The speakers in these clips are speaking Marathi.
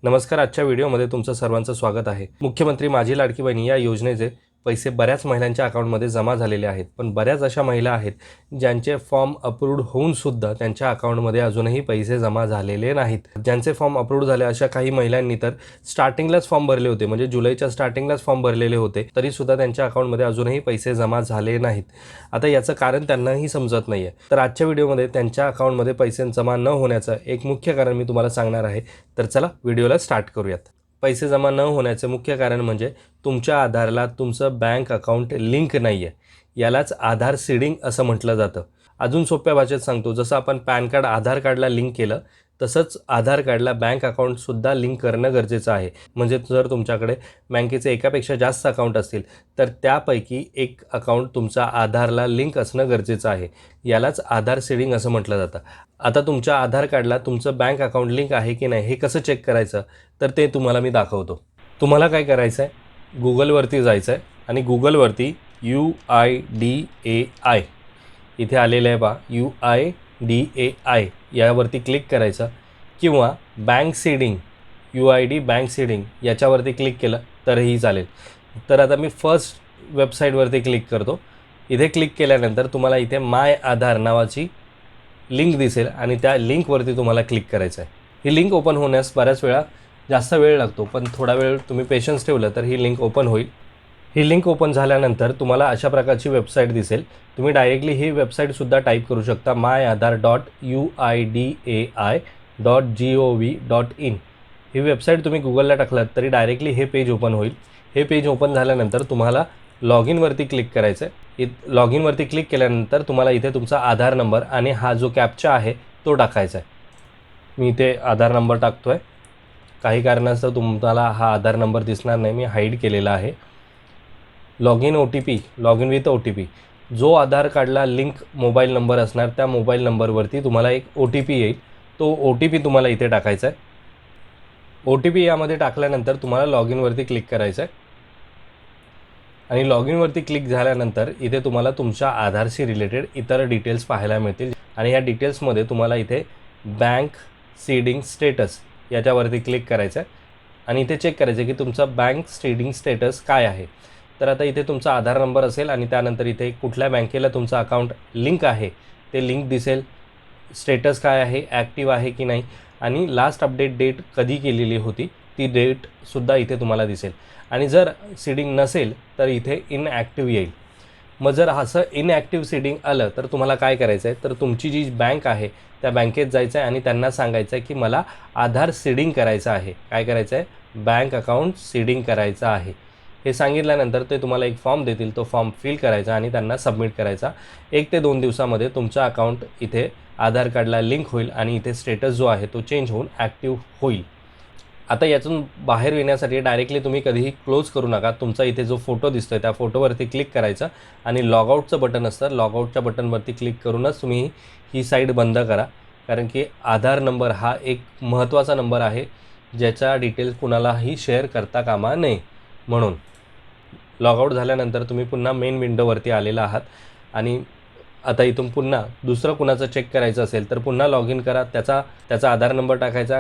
नमस्कार. आजच्या व्हिडिओमध्ये तुमचं सर्वांचं स्वागत आहे. मुख्यमंत्री माझी लाडकी बहीण या योजनेचे पैसे बऱ्याच महिलांच्या अकाउंटमध्ये जमा झालेले आहेत, पण बऱ्याच अशा महिला आहेत ज्यांचे फॉर्म अप्रूव्ड होऊन सुद्धा त्यांच्या अकाउंटमध्ये अजूनही पैसे जमा झालेले नाहीत. ज्यांचे फॉर्म अप्रूव्ड झाले अशा काही महिलांनी तर स्टार्टिंगलाच फॉर्म भरले होते, म्हणजे जुलैच्या स्टार्टिंगलाच फॉर्म भरलेले होते, तरी सुद्धा त्यांच्या अकाउंटमध्ये अजूनही पैसे जमा झाले नाहीत. आता याचं कारण त्यांनाही समजत नाही आहे. तर आजच्या व्हिडिओमध्ये त्यांच्या अकाउंटमध्ये पैसे जमा न होण्याचं एक मुख्य कारण मी तुम्हाला सांगणार आहे. तर चला व्हिडिओला स्टार्ट करूयात. पैसे जमा न होण्याचे मुख्य कारण म्हणजे तुमच्या आधारला तुमचं बँक अकाउंट लिंक नाही आहे. यालाच आधार सीडिंग असं म्हटलं जातं. अजून सोप्या भाषेत सांगतो, जसं आपण पॅन कार्ड आधार कार्डला लिंक केलं तसंच आधार कार्डला बँक अकाउंटसुद्धा लिंक करणं गरजेचं आहे. म्हणजे जर तुमच्याकडे बँकेचे एकापेक्षा जास्त अकाउंट असतील तर त्यापैकी एक अकाउंट तुमचा आधारला लिंक असणं गरजेचं आहे. यालाच आधार सीडिंग असं म्हटलं जातं. आता तुमच्या आधार कार्डला तुमचं बँक अकाउंट लिंक आहे की नाही हे कसं चेक करायचं तर ते तुम्हाला मी दाखवतो. तुम्हाला काय करायचं आहे, गुगलवरती जायचं आहे आणि गुगलवरती UIDAI इथे आलेलं आहे बा, UIDAI यावरती क्लिक करायचं किंवा bank seeding UID bank seeding याच्यावरती क्लिक केलं तरीही चालेल. तर आता मी फर्स्ट वेबसाईटवरती क्लिक करतो. इथे क्लिक केल्यानंतर तुम्हाला इथे माय आधार नावाची लिंक दिसेल आणि त्या लिंकवरती तुम्हाला क्लिक करायचं आहे. ही लिंक ओपन होण्यास बऱ्याच वेळा जास्त वेळ लागतो, पण थोडा वेळ तुम्ही पेशन्स ठेवलं तर ही लिंक ओपन होईल. ही लिंक ओपन झाल्यानंतर तुम्हाला अशा प्रकारची वेबसाईट दिसेल. तुम्ही डायरेक्टली ही वेबसाईटसुद्धा टाईप करू शकता, myAadhar.uidai.gov.in. ही वेबसाईट तुम्ही गुगलला टाकलात तरी डायरेक्टली हे पेज ओपन होईल. हे पेज ओपन झाल्यानंतर तुम्हाला लॉग इनवरती क्लिक करायचं आहे. लॉग इनवरती क्लिक केल्यानंतर तुम्हाला इथे तुमचा आधार नंबर आणि हा जो कॅप्चा आहे तो टाकायचा आहे. मी इथे आधार नंबर टाकतो आहे. काही कारणास्तव तुम्हाला हा आधार नंबर दिसणार नाही, मी हाईड केलेला आहे. लॉग इन विथ OTP, जो आधार कार्डला लिंक मोबाईल नंबर असणार त्या मोबाईल नंबरवरती तुम्हाला एक OTP येईल. तो OTP तुम्हाला इथे टाकायचा आहे. OTP यामध्ये टाकल्यानंतर तुम्हाला लॉग इनवरती क्लिक करायचं आहे आणि लॉग इनवरती क्लिक झाल्यानंतर इथे तुम्हाला तुमच्या आधारशी रिलेटेड इतर डिटेल्स पाहायला मिळतील आणि ह्या डिटेल्समध्ये तुम्हाला इथे बँक सीडिंग स्टेटस याच्यावरती क्लिक करायचं आहे आणि इथे चेक करायचं की तुमचा बँक सीडिंग स्टेटस काय आहे. तर आता इथे तुमचा आधार नंबर असेल आणि त्यानंतर इथे कुठल्या बँकेला तुमचं अकाउंट लिंक आहे ते लिंक दिसेल. स्टेटस काय आहे, ॲक्टिव्ह आहे की नाही आणि लास्ट अपडेट डेट कधी केलेली होती ती डेटसुद्धा इथे तुम्हाला दिसेल. आणि जर सीडिंग नसेल तर इथे इनॲक्टिव्ह येईल. मग जर असं इनॲक्टिव्ह सीडिंग आलं तर तुम्हाला काय करायचं आहे, तर तुमची जी बँक आहे त्या बँकेत जायचं आहे आणि त्यांना सांगायचं आहे की मला आधार सीडिंग करायचं आहे. काय करायचं आहे, बँक अकाउंट सीडिंग करायचं आहे. हे सांगितल्यानंतर ते तुम्हाला एक फॉर्म देतील, तो फॉर्म फिल करायचा आणि त्यांना सबमिट करायचा. 1 ते 2 दिवसामध्ये तुमचा अकाउंट इथे आधार कार्डला लिंक होईल आणि इथे स्टेटस जो आहे तो चेंज होऊन ॲक्टिव्ह होईल. आता यातून बाहेर येण्यासाठी डायरेक्टली तुम्ही कधीही क्लोज करू नका. तुमचा इथे जो फोटो दिसतो आहे त्या फोटोवरती क्लिक करायचं आणि लॉगआउटचं बटन असतं, लॉगआउटच्या बटनवरती क्लिक करूनच तुम्ही ही साईट बंद करा. कारण की आधार नंबर हा एक महत्त्वाचा नंबर आहे ज्याचा डिटेल्स कुणालाही शेअर करता कामा नये. म्हणून लॉगआउट झाल्यानंतर तुम्ही पुन्हा मेन विंडोवरती आलेला आहात आणि आता इथून पुन्हा दुसरं कुणाचं चेक करायचं असेल तर पुन्हा लॉग इन करा. त्याचा आधार नंबर टाकायचा,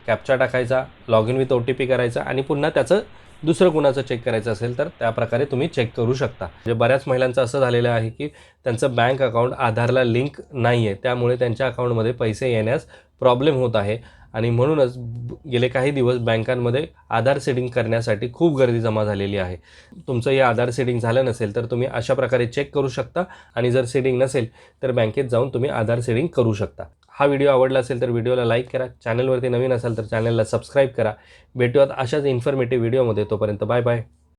कॅप्चा टाकायचा, लॉग इन विथ OTP करायचा आणि पुन्हा त्याचं दुसरं कुणाचं चेक करायचं असेल तर त्याप्रकारे तुम्ही चेक करू शकता. म्हणजे बऱ्याच महिलांचं असं झालेलं आहे की त्यांचं बँक अकाउंट आधारला लिंक नाही आहे, त्यामुळे त्यांच्या अकाउंटमध्ये पैसे येण्यास प्रॉब्लेम होत आहे आणि म्हणूनच गेले काही दिवस बँकांमध्ये आधार सीडिंग करण्यासाठी खूप गर्दी जमा झालेली आहे. तुमचं हे आधार सीडिंग झालं नसेल तर तुम्ही अशा प्रकारे चेक करू शकता आणि जर सीडिंग नसेल तर बँकेत जाऊन तुम्ही आधार सीडिंग करू शकता. हा व्हिडिओ आवडला असेल तर व्हिडिओला लाईक करा. चॅनलवरती नवीन असाल तर चॅनलला सबस्क्राईब करा. भेटूयात अशाच इन्फॉर्मेटिव्ह व्हिडिओमध्ये. तोपर्यंत बाय बाय.